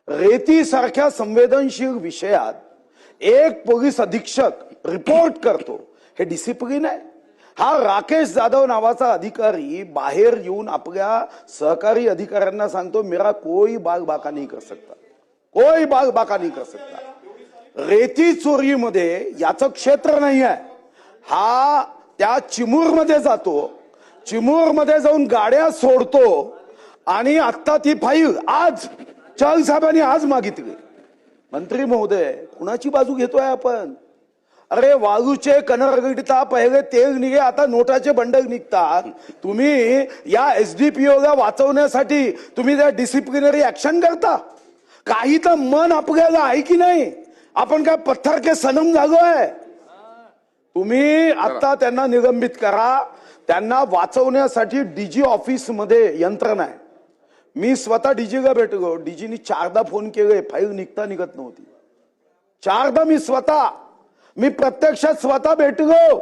रेतीसारख्या संवेदनशील विषयात एक पोलीस अधीक्षक रिपोर्ट करतो, हे डिसिप्लिन आहे? हा राकेश जाधव नावाचा अधिकारी बाहेर येऊन आपल्या सहकारी अधिकाऱ्यांना सांगतो, मेरा कोई बाग बाका नहीं कर सकता, कोई बाग बाका नहीं कर सकता। रेती चोरीमध्ये याचं क्षेत्र नाही आहे। हा त्या चिमूरमध्ये जातो, चिमूरमध्ये जाऊन गाड्या सोडतो आणि आता ती फाईल आज चहल साहेबांनी आज मागितली। मंत्री महोदय, कुणाची बाजू घेतोय आपण? अरे वाळूचे कनरगडता पहिले तेल निघे, आता नोटाचे बंडल निघतात। तुम्ही या एसडीपीओला वाचवण्यासाठी तुम्ही त्या डिसिप्लिनरी ऍक्शन करता? काही तर मन आपल्याला आहे की नाही? आपण काय पत्थर के सनम झालोय? तुम्ही आता त्यांना निलंबित करा। त्यांना वाचवण्यासाठी डीजी ऑफिस मध्ये यंत्रणा आहे। मी स्वतः डीजीला भेटलो, डीजीनी 4दा फोन केले, फाईल निघत नव्हती। 4दा मी प्रत्यक्षात स्वतः भेटलो।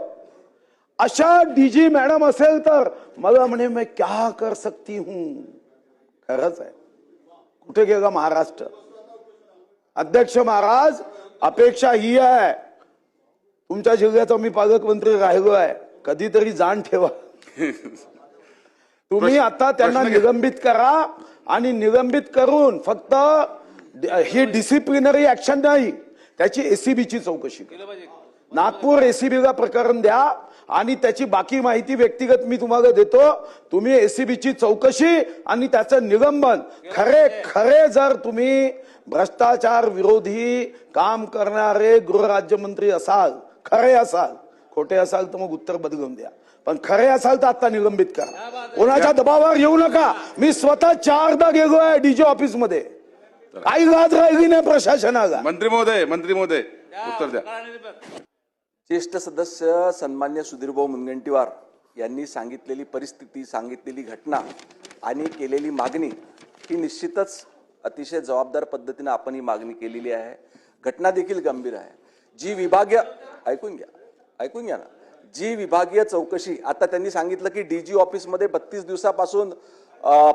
अशा डीजी मॅडम असेल तर मला म्हणे मैं क्या कर सकती हूं। खरंच आहे। कुठे गेला महाराष्ट्र? अध्यक्ष महाराज, अपेक्षा ही आहे, तुमच्या जिल्ह्याचा मी पालकमंत्री राहिलो आहे, कधीतरी जाण ठेवा। तुम्ही आता त्यांना निलंबित करा आणि निलंबित करून फक्त ही डिसिप्लिनरी ऍक्शन नाही, त्याची एसीबीची चौकशी करा। नागपूर एसीबीला प्रकरण द्या आणि त्याची बाकी माहिती व्यक्तिगत मी तुम्हाला देतो। तुम्ही एसीबीची चौकशी आणि त्याचं निलंबन। खरे जर तुम्ही भ्रष्टाचार विरोधी काम करणारे गृहराज्यमंत्री असाल, खरे असाल, खोटे असाल तर मग उत्तर बदलून द्या, पण खरे असाल तर आता निलंबित करा। कोणाच्या दबावावर येऊ नका। मी स्वतः 4दा गेलो आहे डीजी ऑफिस मध्ये, काही लाज राहिली नाही प्रशासनाला। मंत्री महोदय उत्तर द्या। ज्येष्ठ सदस्य सन्मान्य सुधीरभाऊ मुनगंटीवार यांनी सांगितलेली परिस्थिती, सांगितलेली घटना आणि केलेली मागणी ही निश्चितच अतिशय जबाबदार पद्धतीने आपण ही मागणी केलेली आहे। घटना देखील गंभीर आहे। जी विभागीय ऐकून घ्या ना, जी विभागीय चौकशी आता त्यांनी सांगितलं की डीजी ऑफिस मध्ये 32 दिवसापासून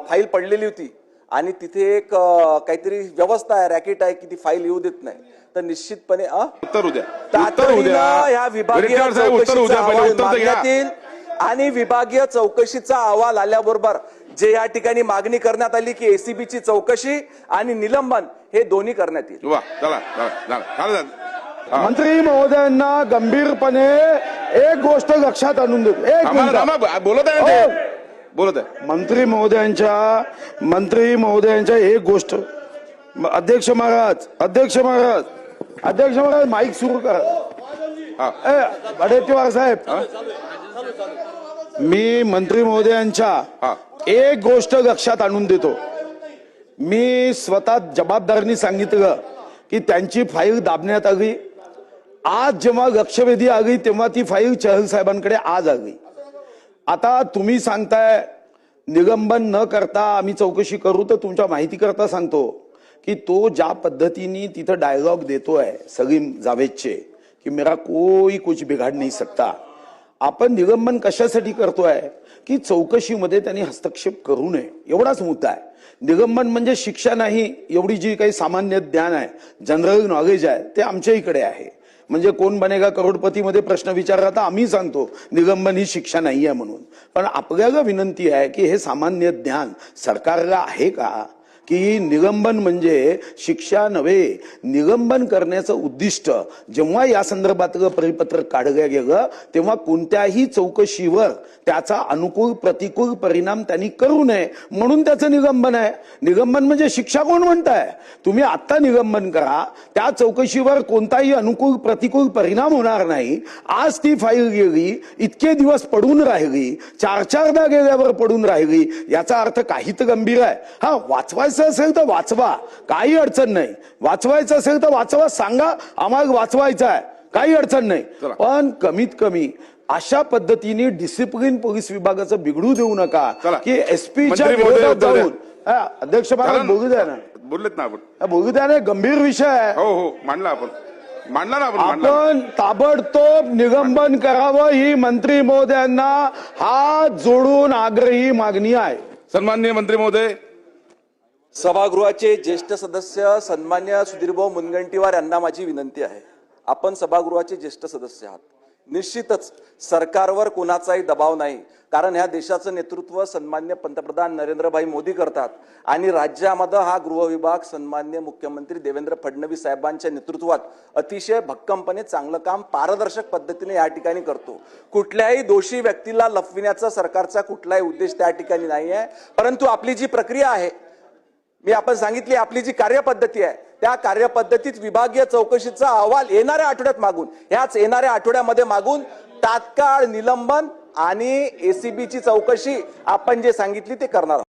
फाईल पडलेली होती आणि तिथे एक काहीतरी व्यवस्था आहे, रॅकेट आहे की ती फाईल येऊ देत नाही, तर निश्चितपणे उत्तर उद्या या विभागीय चौकशीचा अहवाल मागण्यात येईल आणि विभागीय चौकशीचा अहवाल आल्याबरोबर जे या ठिकाणी मागणी करण्यात आली की एसीबीची चौकशी आणि निलंबन हे दोन्ही करण्यात येईल। मंत्री महोदयांना गंभीरपणे एक गोष्ट लक्षात आणून देतो। बोलत आहे मंत्री महोदयांच्या एक गोष्ट, अध्यक्ष महाराज माईक सुरू करा। वडेट्टीवार साहेब, मी मंत्री महोदयांच्या एक गोष्ट लक्षात आणून देतो। मी स्वतः जबाबदारीने सांगितलं की त्यांची फाईल दाबण्यात आली। आज जेव्हा लक्षवेधी आली तेव्हा ती फाईल चहल साहेबांकडे आज आली। आता तुम्ही सांगताय निलंबन न करता आम्ही चौकशी करू, तर तुमच्या माहिती करता सांगतो की तो ज्या पद्धतीने तिथं डायलॉग देतोय सलीम जावेदचे की मेरा कोई कुछ बिघाड नहीं सकता, आपण निलंबन कशासाठी करतोय की चौकशीमध्ये त्यांनी हस्तक्षेप करू नये, एवढाच मुद्दा आहे। निलंबन म्हणजे शिक्षा नाही, एवढी जी काही सामान्य ज्ञान आहे, जनरल नॉलेज आहे, ते आमच्या इकडे आहे। म्हणजे कोण बनेगा करोडपती मध्ये प्रश्न विचारला तर आम्ही सांगतो निलंबन ही शिक्षा नाही आहे म्हणून, पण आपल्याला विनंती आहे की हे सामान्य ज्ञान सरकारला आहे का की निलंबन म्हणजे शिक्षा नव्हे। निलंबन करण्याचं उद्दिष्ट जेव्हा या संदर्भातलं परिपत्रक काढलं गेलं तेव्हा कोणत्याही चौकशीवर त्याचा अनुकूल प्रतिकूल परिणाम त्यांनी करू नये म्हणून त्याचं निलंबन आहे। निलंबन म्हणजे शिक्षा कोण म्हणताय? तुम्ही आता निलंबन करा, त्या चौकशीवर कोणताही अनुकूल प्रतिकूल परिणाम होणार नाही। आज ती फाईल गेली, इतके दिवस पडून राहिली, 4-4दा गेल्यावर पडून राहिली, याचा अर्थ काहीच गंभीर आहे। हा, वाचवायचं असेल तर वाचवा, काही अडचण नाही। वाचवायचं असेल तर वाचवा, सांगा आम्हाला वाचवायचं आहे, काही अडचण नाही, पण कमीत कमी अशा पद्धतीने डिसिप्लिन पोलीस विभागाचं बिघडू देऊ नका की एसपीच्या विरोधात जाऊन। अध्यक्ष महाराज बोलू द्या ना, बोललेत ना आपण, बोलू द्या ना, गंभीर विषय आहे। हो मांडला ना आपण ताबडतोब निलंबन करावं ही मंत्री महोदयांना हात जोडून आग्रही मागणी आहे। सन्माननीय मंत्री महोदय, सभागृहाचे ज्येष्ठ सदस्य सन्मान्य सुधीरभाऊ मुनगंटीवार यांना माझी विनंती आहे. आपण सभागृहाचे ज्येष्ठ सदस्य आहात. निश्चितच सरकारवर कोणाचाही दबाव नाही, कारण ह्या देशाचं नेतृत्व सन्मान्य पंतप्रधान नरेंद्रभाई मोदी करतात आणि राज्यामध्ये हा गृह विभाग सन्मान्य मुख्यमंत्री देवेंद्र फडणवीस साहेबांच्या नेतृत्वात अतिशय भक्कमपणे चांगलं काम पारदर्शक पद्धतीने या ठिकाणी करतो. कुठल्याही दोषी व्यक्तीला लपविण्याचा सरकारचा कुठलाही उद्देश त्या ठिकाणी नाही आहे. परंतु आपली जी प्रक्रिया आहे, मी आपण सांगितली आपली जी कार्यपद्धती आहे, त्या कार्यपद्धतीत विभागीय चौकशीचा अहवाल येणाऱ्या आठवड्यात मागून, ह्याच येणाऱ्या आठवड्यामध्ये मागून तात्काळ निलंबन आणि एसीबीची चौकशी आपण जे सांगितली ते करणार आहोत.